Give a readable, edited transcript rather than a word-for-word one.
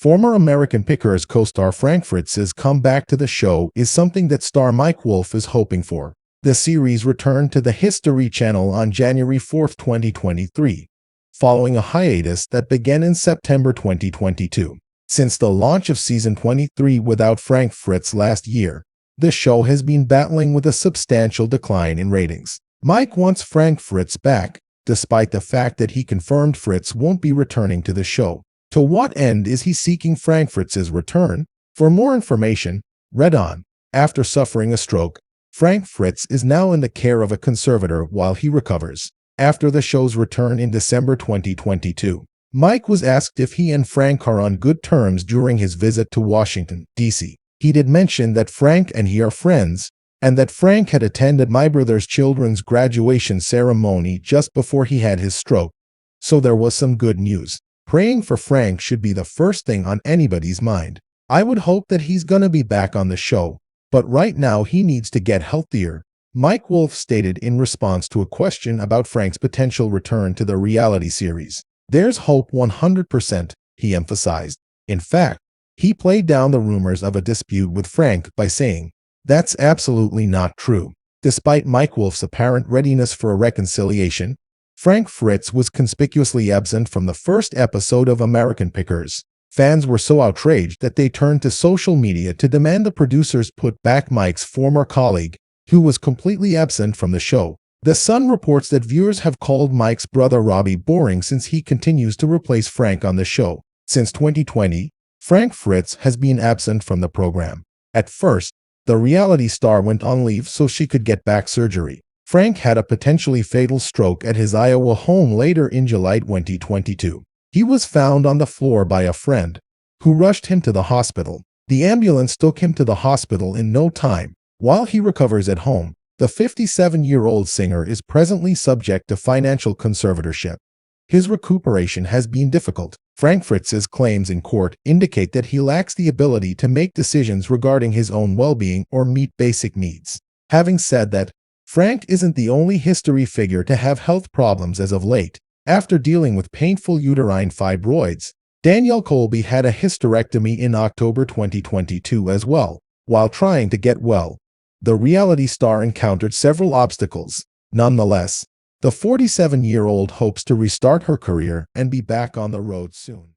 Former American Pickers co-star Frank Fritz's comeback to the show is something that star Mike Wolfe is hoping for. The series returned to the History Channel on January 4, 2023, following a hiatus that began in September 2022. Since the launch of season 23 without Frank Fritz last year, the show has been battling with a substantial decline in ratings. Mike wants Frank Fritz back, despite the fact that he confirmed Fritz won't be returning to the show. To what end is he seeking Frank Fritz's return? For more information, read on. After suffering a stroke, Frank Fritz is now in the care of a conservator while he recovers. After the show's return in December 2022, Mike was asked if he and Frank are on good terms during his visit to Washington, D.C. He did mention that Frank and he are friends, and that Frank had attended my brother's children's graduation ceremony just before he had his stroke. So there was some good news. Praying for Frank should be the first thing on anybody's mind. I would hope that he's gonna be back on the show, but right now he needs to get healthier, Mike Wolfe stated in response to a question about Frank's potential return to the reality series. There's hope 100%, he emphasized. In fact, he played down the rumors of a dispute with Frank by saying, "That's absolutely not true." Despite Mike Wolfe's apparent readiness for a reconciliation, Frank Fritz was conspicuously absent from the first episode of American Pickers. Fans were so outraged that they turned to social media to demand the producers put back Mike's former colleague, who was completely absent from the show. The Sun reports that viewers have called Mike's brother Robbie boring since he continues to replace Frank on the show. Since 2020, Frank Fritz has been absent from the program. At first, the reality star went on leave so she could get back surgery. Frank had a potentially fatal stroke at his Iowa home later in July 2022. He was found on the floor by a friend, who rushed him to the hospital. The ambulance took him to the hospital in no time. While he recovers at home, the 57-year-old singer is presently subject to financial conservatorship. His recuperation has been difficult. Frank Fritz's claims in court indicate that he lacks the ability to make decisions regarding his own well-being or meet basic needs. Having said that, Frank isn't the only history figure to have health problems as of late. After dealing with painful uterine fibroids, Danielle Colby had a hysterectomy in October 2022 as well. While trying to get well, the reality star encountered several obstacles. Nonetheless, the 47-year-old hopes to restart her career and be back on the road soon.